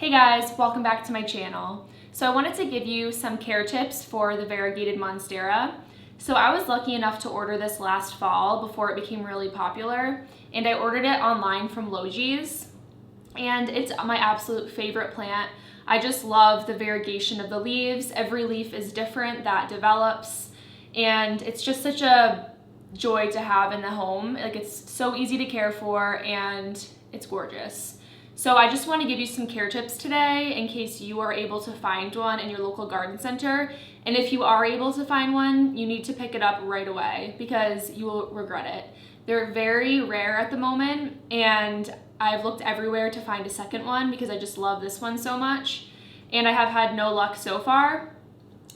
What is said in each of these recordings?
Hey guys, welcome back to my channel. So I wanted to give you some care tips for the variegated monstera. So I was lucky enough to order this last fall before it became really popular, and I ordered it online from Logis, and it's my absolute favorite plant. I just love the variegation of the leaves. Every leaf is different that develops, and it's just such a joy to have in the home. Like, it's so easy to care for and it's gorgeous. So I just want to give you some care tips today in case you are able to find one in your local garden center. And if you are able to find one, you need to pick it up right away because you will regret it. They're very rare at the moment, and I've looked everywhere to find a second one because I just love this one so much. And I have had no luck so far.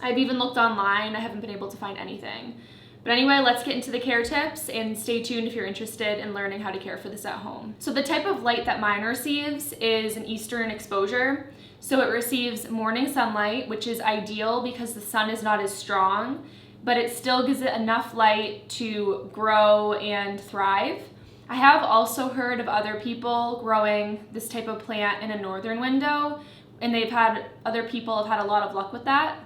I've even looked online, I haven't been able to find anything. But anyway, let's get into the care tips and stay tuned if you're interested in learning how to care for this at home. So the type of light that mine receives is an eastern exposure. So it receives morning sunlight, which is ideal because the sun is not as strong, but it still gives it enough light to grow and thrive. I have also heard of other people growing this type of plant in a northern window, and other people have had a lot of luck with that.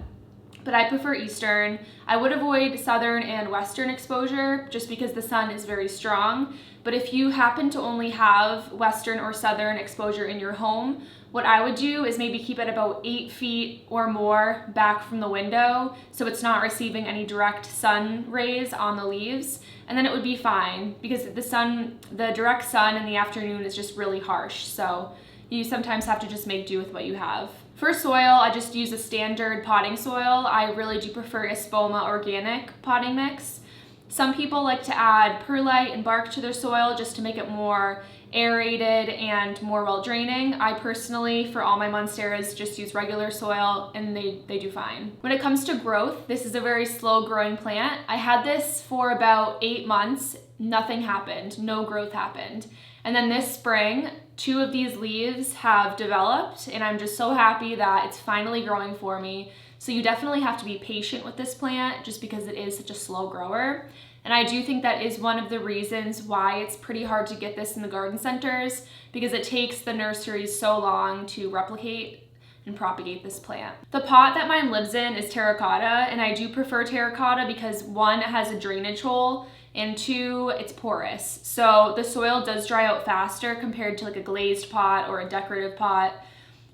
But I prefer eastern. I would avoid southern and western exposure just because the sun is very strong. But if you happen to only have western or southern exposure in your home, what I would do is maybe keep it about 8 feet or more back from the window so it's not receiving any direct sun rays on the leaves, and then it would be fine because the direct sun in the afternoon is just really harsh. So you sometimes have to just make do with what you have. For soil, I just use a standard potting soil. I really do prefer Espoma organic potting mix. Some people like to add perlite and bark to their soil just to make it more aerated and more well draining. I personally, for all my monsteras, just use regular soil and they do fine. When it comes to growth, this is a very slow growing plant. I had this for about 8 months. Nothing happened, no growth happened. And then this spring, 2 of these leaves have developed, and I'm just so happy that it's finally growing for me. So you definitely have to be patient with this plant just because it is such a slow grower. And I do think that is one of the reasons why it's pretty hard to get this in the garden centers, because it takes the nurseries so long to replicate and propagate this plant. The pot that mine lives in is terracotta, and I do prefer terracotta because 1, it has a drainage hole, and 2, it's porous. So the soil does dry out faster compared to like a glazed pot or a decorative pot.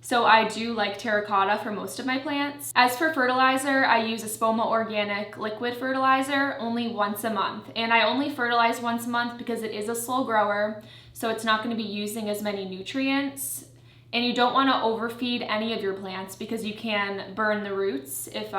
So I do like terracotta for most of my plants. As for fertilizer, I use Espoma organic liquid fertilizer only once a month. And I only fertilize once a month because it is a slow grower, so it's not gonna be using as many nutrients. And you don't wanna overfeed any of your plants because you can burn the roots if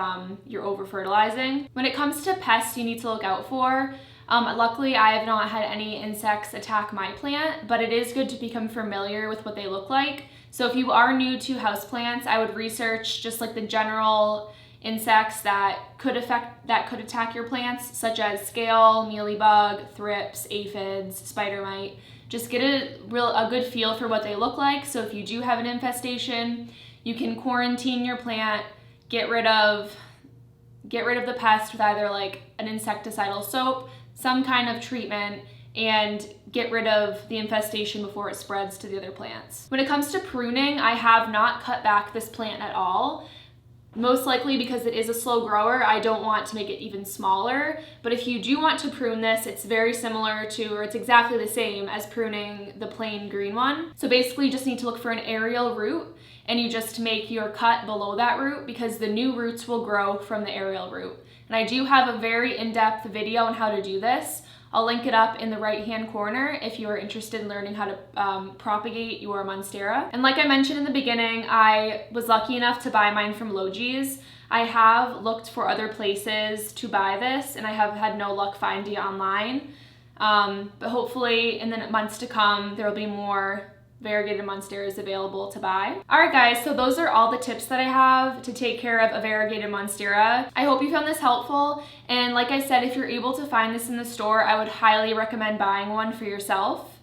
you're over fertilizing. When it comes to pests you need to look out for, luckily I have not had any insects attack my plant, but it is good to become familiar with what they look like. So if you are new to houseplants, I would research just like the general insects that could attack your plants, such as scale, mealybug, thrips, aphids, spider mite. Just get a good feel for what they look like. So if you do have an infestation, you can quarantine your plant, get rid of the pest with either like an insecticidal soap, some kind of treatment, and get rid of the infestation before it spreads to the other plants. When it comes to pruning, I have not cut back this plant at all. Most likely because it is a slow grower, I don't want to make it even smaller. But if you do want to prune this, it's very similar to, or it's exactly the same as pruning the plain green one. So basically you just need to look for an aerial root, and you just make your cut below that root because the new roots will grow from the aerial root. And I do have a very in-depth video on how to do this. I'll link it up in the right-hand corner if you are interested in learning how to propagate your monstera. And like I mentioned in the beginning, I was lucky enough to buy mine from Logis. I have looked for other places to buy this, and I have had no luck finding it online. But hopefully in the months to come, there will be more variegated monsteras available to buy. Alright guys, so those are all the tips that I have to take care of a variegated monstera. I hope you found this helpful, and like I said, if you're able to find this in the store, I would highly recommend buying one for yourself.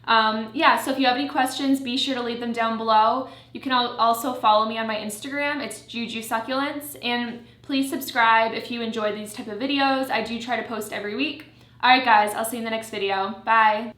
So if you have any questions, be sure to leave them down below. You can also follow me on my Instagram, it's Juju Succulents, and please subscribe if you enjoy these type of videos. I do try to post every week. Alright guys, I'll see you in the next video. Bye!